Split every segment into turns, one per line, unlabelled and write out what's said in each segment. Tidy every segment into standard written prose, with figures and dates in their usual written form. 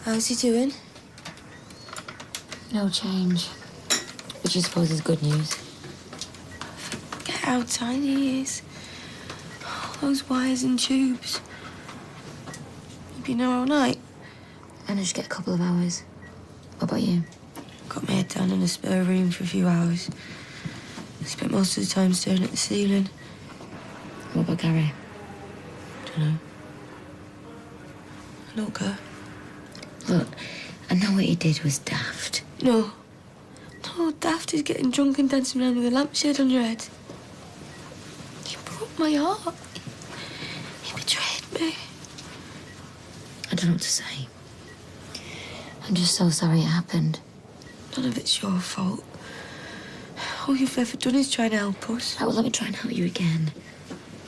How's he doing?
No change. Which I suppose is good news.
Forget how tiny he is. All those wires and tubes. You've been there all night?
I managed to get a couple of hours. What about you?
Got my head down in a spare room for a few hours. Spent most of the time staring at the ceiling.
What about Gary?
Dunno. I don't care.
Look, I know what he did was daft.
No. No, daft is getting drunk and dancing around with a lampshade on your head. He broke my heart. He betrayed me.
I don't know what to say. I'm just so sorry it happened.
None of it's your fault. All you've ever done is try to help us.
Right, well, let me try and help you again.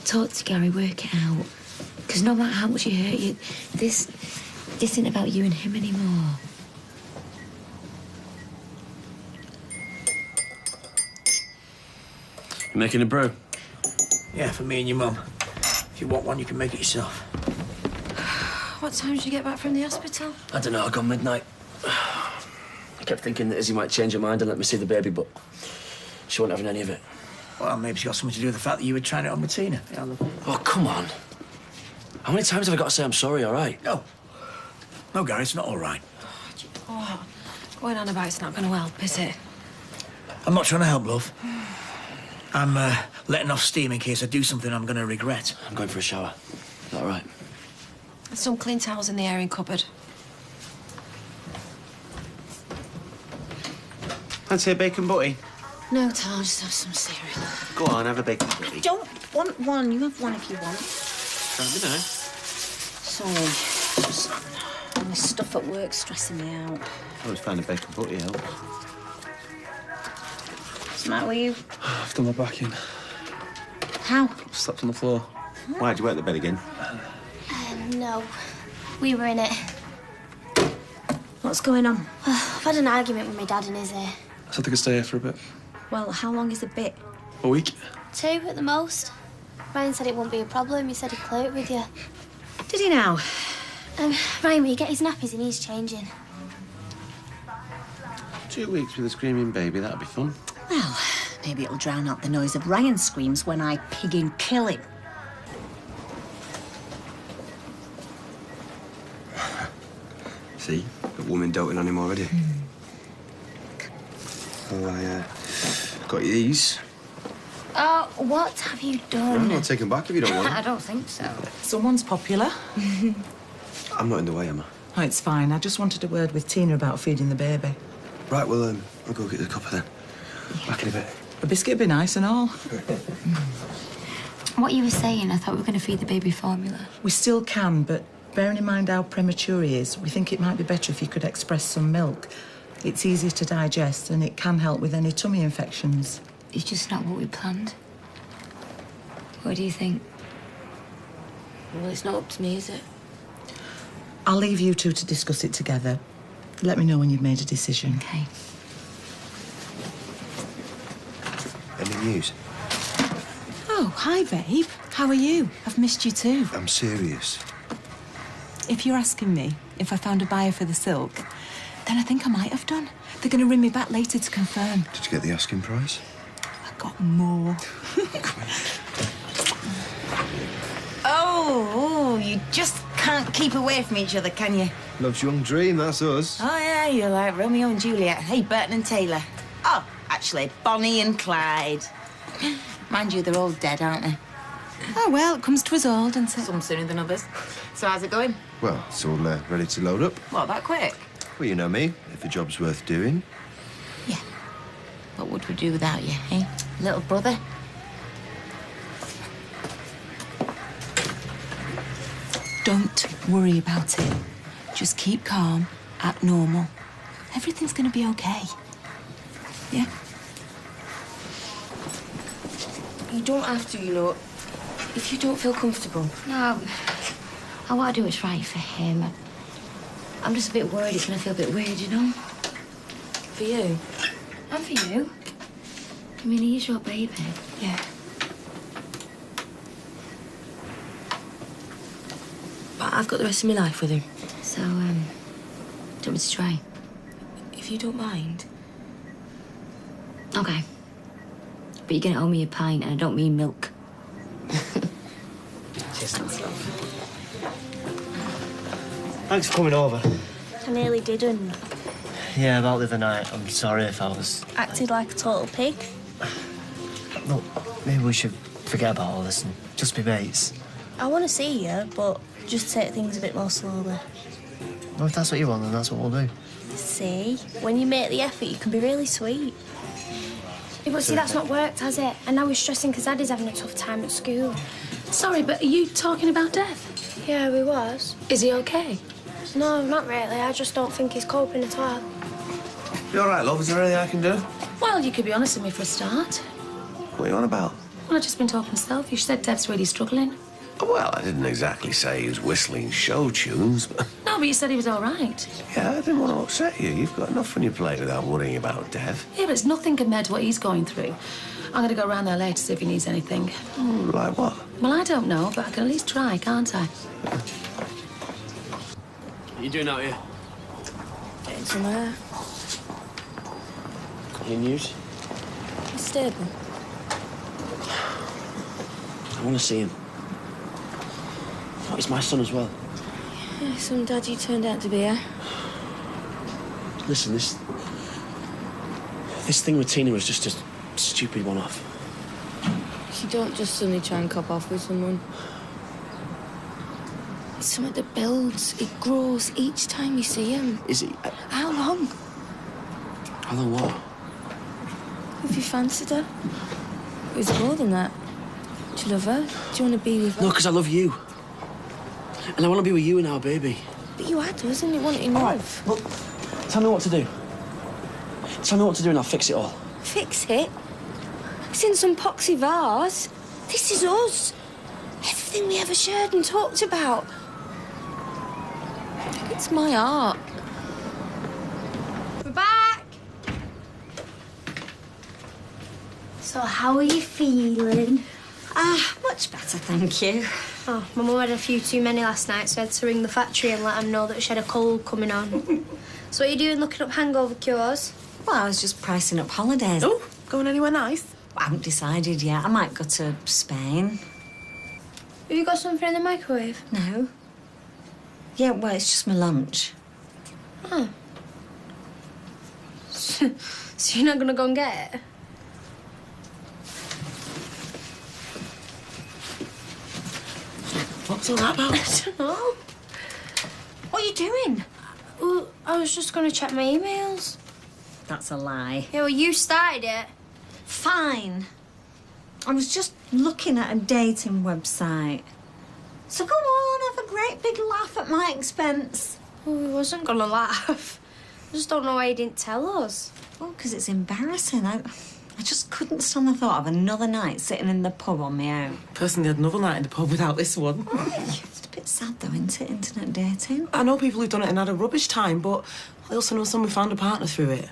Talk to Gary, work it out. Because no matter how much he hurt you, this isn't about you and him anymore.
You making a brew?
Yeah, for me and your mum. If you want one, you can make it yourself.
What time did you get back from the hospital?
I don't know, I got midnight. I kept thinking that Izzy might change her mind and let me see the baby, but she wasn't having any of it.
Well, maybe it's got something to do with the fact that you were trying it on with Tina. Yeah, look.
Oh, come on. How many times have I got to say I'm sorry, all right?
No. No, Gary, it's not all right.
Oh, going on about it's not going to help, is it?
I'm not trying to help, love. I'm letting off steam in case I do something I'm going to regret.
I'm going for a shower. Is that all right?
There's some clean towels in the airing cupboard.
Fancy a bacon butty?
No, Tom, just have some cereal.
Go on, have a bacon butty.
Don't want one. You have one if you want.
That'd be nice.
Sorry. Just all my stuff at work stressing me out.
I always find a bacon butty helps.
What's the matter with you?
I've done my back in.
How?
I've slept on the floor. Why, did you wet the bed again?
No. We were in it.
What's going on?
I've had an argument with my dad and Izzy.
I said they could stay here for a bit.
Well, how long is a bit?
A week?
2 at the most. Ryan said it wouldn't be a problem. He said he'd play it with you.
Did he now?
Ryan, will you get his nappies and he's changing?
2 weeks with a screaming baby, that'd be fun.
Well, maybe it'll drown out the noise of Ryan's screams when I pig and kill him.
See? Got woman doting on him already. Oh, I got you these.
Oh, what have you done?
I'll take them back if you don't want them.
I don't think so.
Someone's popular.
I'm not in the way, am I?
Oh, it's fine. I just wanted a word with Tina about feeding the baby.
Right, well, I'll go get the cuppa then. Back in a bit.
A biscuit would be nice and all.
What you were saying, I thought we were going to feed the baby formula.
We still can, but bearing in mind how premature he is, we think it might be better if you could express some milk. It's easier to digest and it can help with any tummy infections.
It's just not what we planned. What do you think?
Well, it's not up to me, is it?
I'll leave you two to discuss it together. Let me know when you've made a decision.
Okay.
Any news?
Oh, hi, babe. How are you? I've missed you too.
I'm serious.
If you're asking me if I found a buyer for the silk, then I think I might have done. They're going to ring me back later to confirm.
Did you get the asking price?
I got more.
Oh, you just can't keep away from each other, can you?
Love's young dream, that's us.
Oh, yeah, you're like Romeo and Juliet. Hey, Burton and Taylor. Oh, actually, Bonnie and Clyde. Mind you, they're all dead, aren't they?
Oh, well, it comes to us all, doesn't it?
Some sooner than others. So how's it going?
Well, it's all ready to load up.
What, that quick?
Well, you know me. If a job's worth doing.
Yeah. What would we do without you, eh? Little brother?
Don't worry about it. Just keep calm, act normal. Everything's going to be okay. Yeah?
You don't have to, you know. If you don't feel comfortable.
No, I want to do what's right for him. I'm just a bit worried it's going to feel a bit weird, you know?
For you?
And for you. I mean, he's your baby.
Yeah. But I've got the rest of my life with him.
So, Do you want me to try?
If you don't mind.
Okay. But you're gonna owe me a pint, and I don't mean milk.
Cheers, love. Thanks for coming over.
I nearly didn't.
Yeah, about the other night. I'm sorry if I was...
Acted like a total pig.
Look, maybe we should forget about all this and just be mates.
I want to see you, but just take things a bit more slowly.
Well, if that's what you want, then that's what we'll do.
See? When you make the effort, you can be really sweet.
Yeah, but see, that's not worked, has it? And now we're stressing because Daddy's having a tough time at school. Sorry, but are you talking about Dev?
Yeah, we was.
Is he okay?
No, not really. I just don't think he's coping at all.
You all right, love? Is there anything I can do?
Well, you could be honest with me for a start.
What are you on about?
Well, I've just been talking self. You said Dev's really struggling.
Well, I didn't exactly say he was whistling show tunes, but...
No, but you said he was all right.
Yeah, I didn't want to upset you. You've got enough on your plate without worrying about Dev.
Yeah, but it's nothing compared to what he's going through. I'm going to go round there later to see if he needs anything.
Like what?
Well, I don't know, but I can at least try, can't I?
What are you doing out here?
Getting some air.
Any news?
He's stable.
I want to see him. Oh, he's my son as well.
Yeah, some dad you turned out to be, eh?
Listen, this thing with Tina was just a stupid one-off.
You don't just suddenly try and cop off with someone. It's something that builds, it grows each time you see him.
Is he?
How long?
How long what?
Have you fancied her? Is it more than that? Do you love her? Do you want to be with her?
No, because I love you. And I want to be with you and our baby.
But you had us, and you wanted enough.
All right, well, tell me what to do. Tell me what to do and I'll fix it all.
Fix it? It's in some poxy vase. This is us. Everything we ever shared and talked about. It's my art.
We're back! So, how are you feeling?
Much better, thank you.
Oh, my mum had a few too many last night, so I had to ring the factory and let them know that she had a cold coming on. So what are you doing looking up hangover cures?
Well, I was just pricing up holidays.
Oh, going anywhere nice?
I haven't decided yet. I might go to Spain.
Have you got something in the microwave?
No. Yeah, well, it's just my lunch.
Oh. So you're not gonna go and get it?
What's all that about?
I don't know.
What are you doing?
Well, I was just gonna check my emails.
That's a lie.
Yeah, well, you started it.
Fine. I was just looking at a dating website. So go on, have a great big laugh at my expense.
Well, we wasn't gonna laugh. I just don't know why you didn't tell us.
Well, because it's embarrassing. I just couldn't stand the thought of another night sitting in the pub on my own.
Personally, I'd another night in the pub without this one.
It's a bit sad, though, isn't it, internet dating?
I know people who've done it and had a rubbish time, but I also know some who found a partner through it.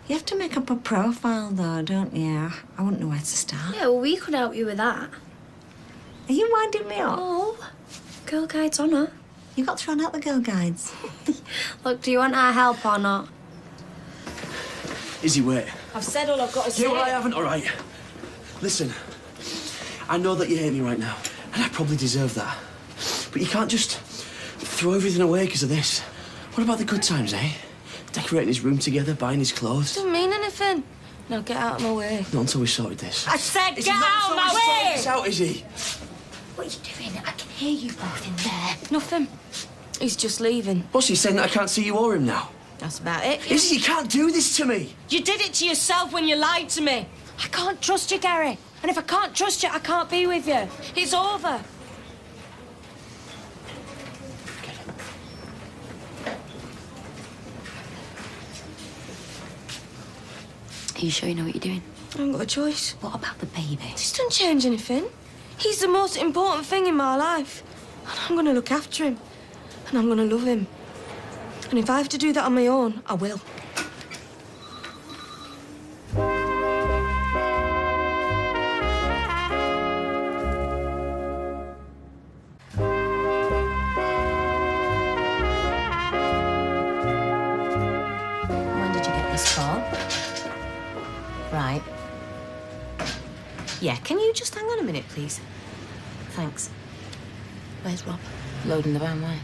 You have to make up a profile, though, don't you? I wouldn't know where to start.
Yeah, well, we could help you with that.
Are you winding me up?
Oh, Girl Guide's on her.
You got thrown out the girl guides.
Look, do you want our help or not?
Izzy, wait.
I've said all I've got to say.
No, I haven't, all right. Listen, I know that you hate me right now, and I probably deserve that. But you can't just throw everything away because of this. What about the good times, eh? Decorating his room together, buying his clothes.
Doesn't mean anything. Now get out of my way.
Not until we sorted this.
I said
Izzy,
get
not
out of
until
my
we sorted
way!
this out, Izzy.
What are you doing? I can hear you both in there.
Nothing. He's just leaving.
What's he saying that I can't see you or him now?
That's about it.
Izzy, you can't do this to me.
You did it to yourself when you lied to me. I can't trust you, Gary. And if I can't trust you, I can't be with you. It's over.
Are you sure you know what you're doing?
I haven't got a choice.
What about the baby?
This doesn't change anything. He's the most important thing in my life. And I'm going to look after him. And I'm going to love him. And if I have to do that on my own, I will.
Right. Yeah, can you just hang on a minute, please? Thanks. Where's Rob? Loading the van, why?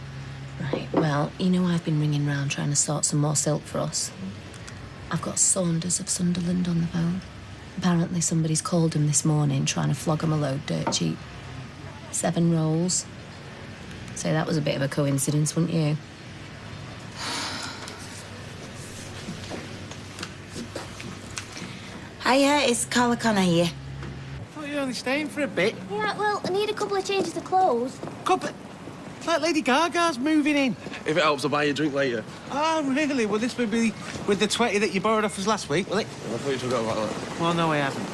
Right, well, you know I've been ringing round trying to sort some more silk for us. I've got Saunders of Sunderland on the phone. Apparently somebody's called him this morning trying to flog him a load dirt cheap. 7 rolls. Say that was a bit of a coincidence, wouldn't you? Hiya, it's Carla Connor here.
I thought you were only staying for a bit.
Yeah, well, I need a couple of changes of clothes.
Couple... Like Lady Gaga's moving in.
If it helps, I'll buy you a drink later.
Oh, really? Well, this would be with the 20 that you borrowed off us last week, will it?
I thought you forgot about that.
Well, no, I haven't.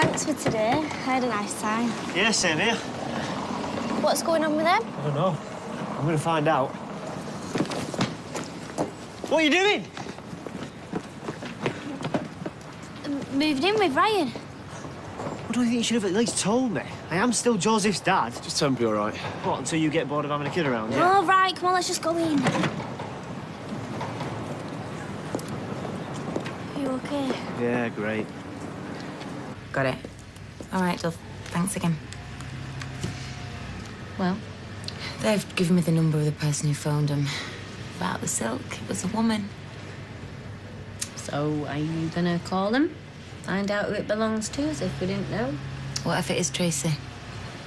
Thanks for today. I had a nice time.
Yeah, same here.
What's going on with them?
I don't know. I'm going to find out. What are you doing?
Moved in with Ryan.
What do you think you should have at least told me? I am still Joseph's dad.
Just tell me you're all right.
What, until you get bored of having a kid around, yeah?
All right, come on, let's just go in. Are you okay?
Yeah, great.
Got it. All right, Dove. Thanks again. Well, they've given me the number of the person who phoned them about the silk. It was a woman.
So, are you gonna call them? Find out who it belongs to, as if we didn't know?
What if it is Tracy?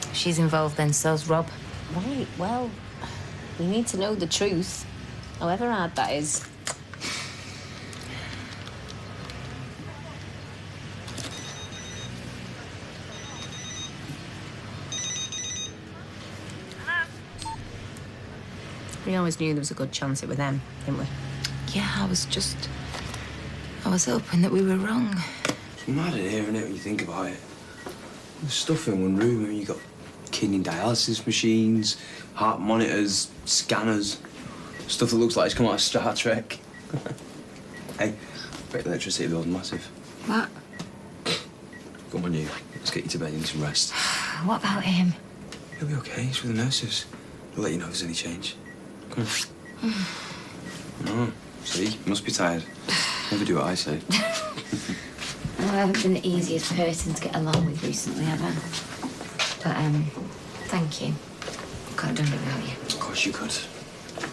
If she's involved, then so's Rob.
Right, well, we need to know the truth, however hard that is. We always knew there was a good chance it was them, didn't we?
Yeah, I was hoping that we were wrong.
It's mad in here, isn't it, when you think about it? There's stuff in one room. I mean, you've got kidney dialysis machines, heart monitors, scanners. Stuff that looks like it's come out of Star Trek. Hey, bet the electricity bill's massive.
What?
Come on, you. Let's get you to bed and some rest.
What about him?
He'll be okay. He's with the nurses. They'll let you know if there's any change. Come on. No. See? You must be tired. Never do what I say.
Well, I haven't been the easiest person to get along with recently, have I? But, thank you. Could have done without you.
Of course you could.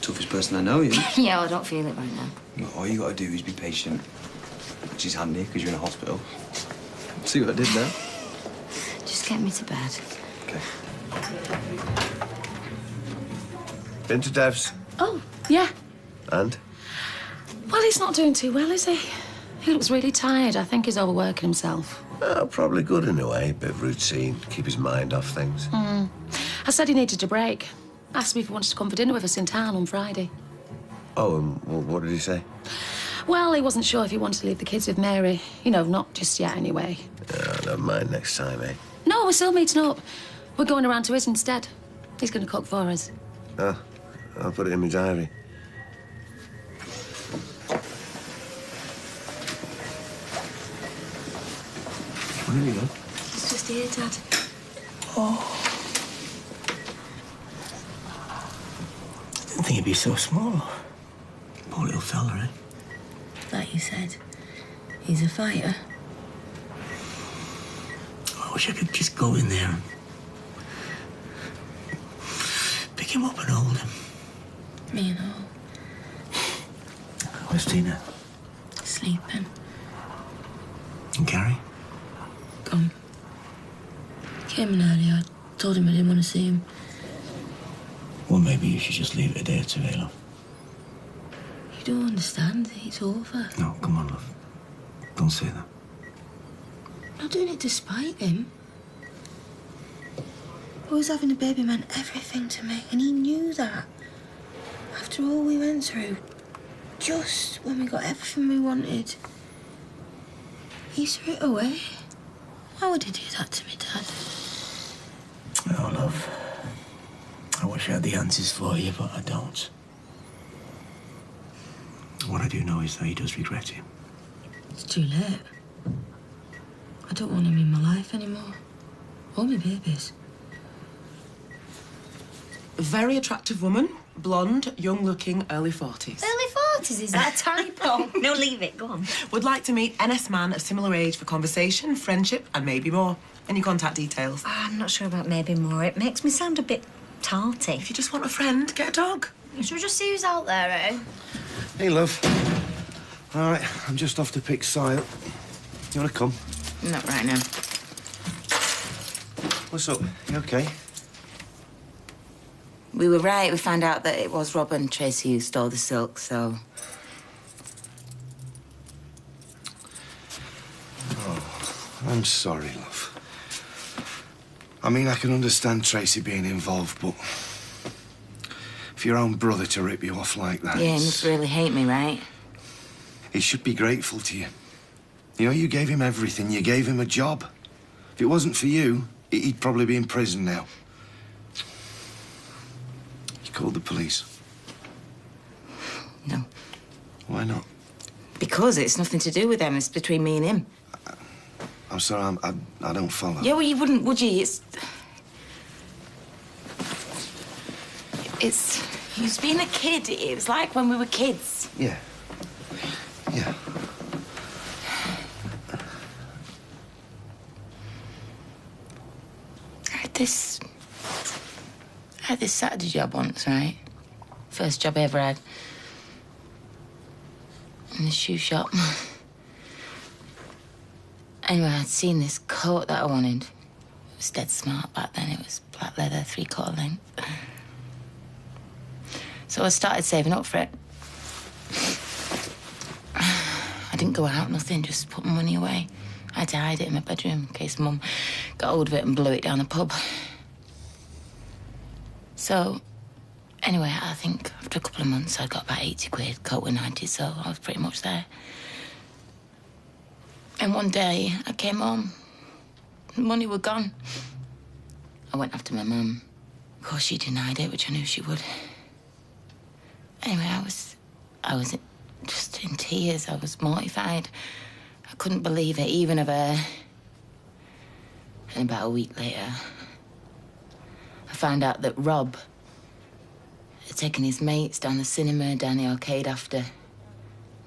Toughest person I know, you.
Yeah, I don't feel it right now.
Well, all you gotta do is be patient. Which is handy, because you're in a hospital. See what I did there?
Just get me to bed.
Okay.
Been to Dev's?
Oh, yeah.
And?
Well, he's not doing too well, is he? He looks really tired. I think he's overworking himself.
Probably good in a way. Bit of routine. Keep his mind off things.
I said he needed a break. Asked me if he wanted to come for dinner with us in town on Friday.
Oh, and what did he say?
Well, he wasn't sure if he wanted to leave the kids with Mary. You know, not just yet, anyway.
Never mind next time, eh?
No, we're still meeting up. We're going around to his instead. He's going to cook for us.
I'll put it in my diary.
Where have you gone?
He's just here, Dad.
Oh. I didn't think he'd be so small. Poor little fella, eh?
Like you said, he's a fighter.
I wish I could just go in there and pick him up and hold him.
Me and all.
Where's Tina?
Sleeping.
And Carrie?
Gone. Came in earlier. I told him I didn't want to see him.
Well, maybe you should just leave it a day or two, eh, love?
You don't understand. It's over.
No, come on, love. Don't say that.
I'm not doing it to spite him. Always having a baby meant everything to me, and he knew that. After all we went through, just when we got everything we wanted, he threw it away. Why would he do that to me, Dad?
Oh, love. I wish I had the answers for you, but I don't. What I do know is that he does regret it.
It's too late. I don't want him in my life anymore. Or my babies.
A very attractive woman, blonde, young-looking, early 40s.
Early
30s. Is that a typo? No, leave it. Go on.
Would like to meet NS man of similar age for conversation, friendship, and maybe more. Any contact details?
I'm not sure about maybe more. It makes me sound a bit tarty.
If you just want a friend, get a dog.
Should we just see who's out there, eh?
Hey, love. All right, I'm just off to pick Si up. You want to come?
Not right now.
What's up? You okay?
We were right. We found out that it was Rob and Tracy who stole the silk, so...
Oh, I'm sorry, love. I mean, I can understand Tracy being involved, but... for your own brother to rip you off like that...
Yeah, he must really hate me, right?
He should be grateful to you. You know, you gave him everything. You gave him a job. If it wasn't for you, he'd probably be in prison now. You called the police?
No.
Why not?
Because it's nothing to do with them. It's between me and him.
I'm sorry, I don't follow.
Yeah, well, you wouldn't, would you? It's... He was being a kid. It was like when we were kids.
Yeah. Yeah.
I had this Saturday job once, right? First job I ever had. In the shoe shop. Anyway, I'd seen this coat that I wanted. It was dead smart back then. It was black leather, 3/4 length. So I started saving up for it. I didn't go out, nothing, just put my money away. I had to hide it in my bedroom in case Mum got hold of it and blew it down the pub. So, anyway, I think after a couple of months, I got about 80 quid, coat with 90, so I was pretty much there. And one day, I came home. The money were gone. I went after my mum. Of course, she denied it, which I knew she would. Anyway, I was just in tears. I was mortified. I couldn't believe it, even of her. And about a week later, I found out that Rob had taken his mates down the cinema, down the arcade after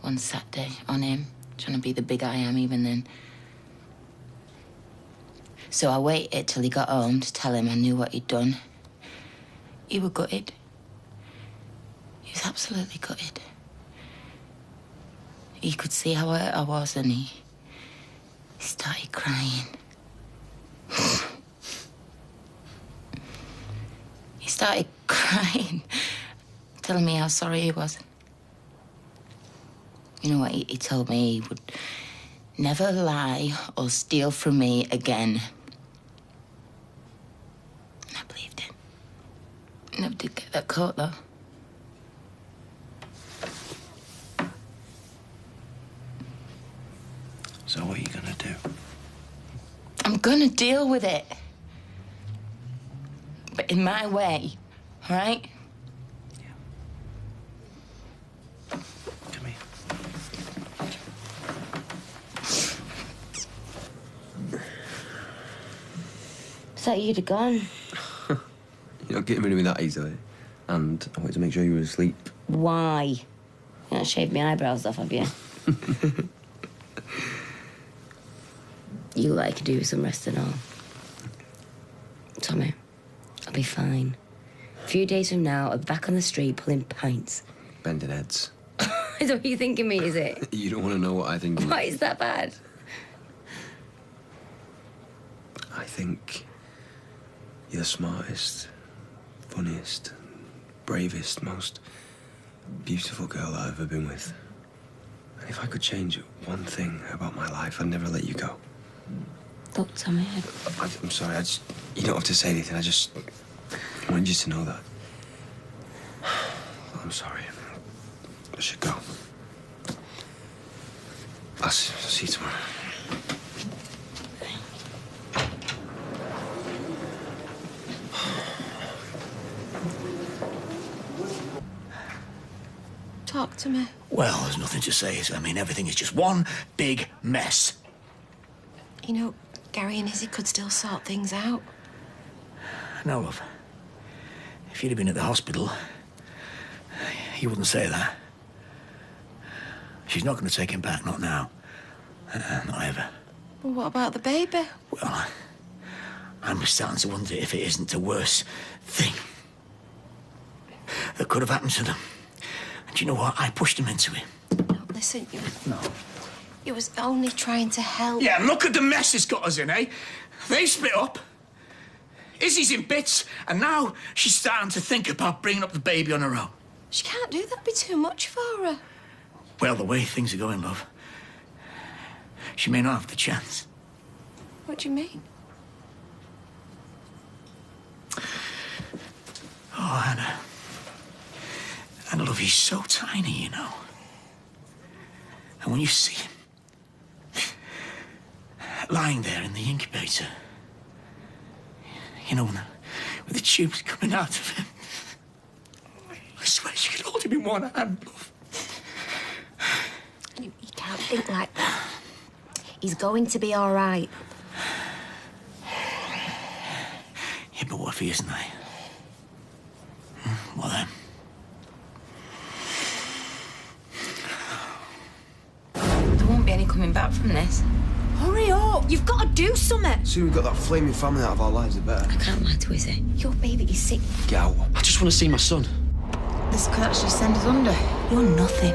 one Saturday on him, trying to be the big I am even then. So I waited till he got home to tell him I knew what he'd done. He was gutted. He was absolutely gutted. He could see how hurt I was, and he started crying. He started crying, telling me how sorry he was. You know what? He told me he would never lie or steal from me again. And I believed him. Never did get that coat, though.
So what are you gonna do?
I'm gonna deal with it. But in my way, all right?
Yeah. Come here.
Thought you'd have gone.
You're not getting rid of me that easily. And I wanted to make sure you were asleep.
Why? You not shaved my eyebrows off, have you? You like to do some rest and all. Tommy, I'll be fine. A few days from now, I'll be back on the street pulling pints.
Bending heads.
Is that what you're thinking me, is it?
You don't want to know what I think.
Why is that bad?
I think you're the smartest, funniest, bravest, most beautiful girl I've ever been with. And if I could change one thing about my life, I'd never let you go.
Look, Tommy,
I'm sorry, you don't have to say anything. I wanted you to know that. I'm sorry. I should go. I'll see you tomorrow.
Talk to me.
Well, there's nothing to say. I mean, everything is just one big mess.
You know, Gary and Izzy could still sort things out.
No, love. If you'd have been at the hospital, you wouldn't say that. She's not going to take him back, not now. Not ever.
Well, what about the baby?
Well, I'm starting to wonder if it isn't the worst thing that could have happened to them. And do you know what? I pushed him into it.
No, listen, you was only trying to help.
Yeah, look at the mess it's got us in, eh? They split up. Izzy's in bits, and now she's starting to think about bringing up the baby on her own.
She can't do that. It'd be too much for her.
Well, the way things are going, love, she may not have the chance.
What do you mean?
Oh, Anna. Anna, love, he's so tiny, you know. And when you see him lying there in the incubator, you know, with the tubes coming out of him, I swear she could hold him in one hand, love.
You can't think like that. He's going to be all right.
Yeah, but what if he isn't, eh? What then?
There won't be any coming back from this.
Hurry up! You've got to do something.
Soon we've got that flaming family out of our lives, the better.
I can't lie to Izzy. Your baby is sick.
Get out.
I just want to see my son.
This could actually send us under. You're nothing.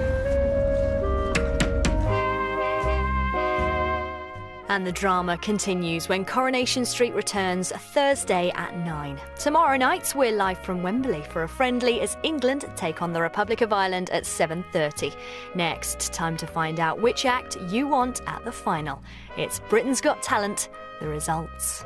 And the drama continues when Coronation Street returns Thursday at 9. Tomorrow night, we're live from Wembley for a friendly as England take on the Republic of Ireland at 7:30. Next, time to find out which act you want at the final. It's Britain's Got Talent, the results.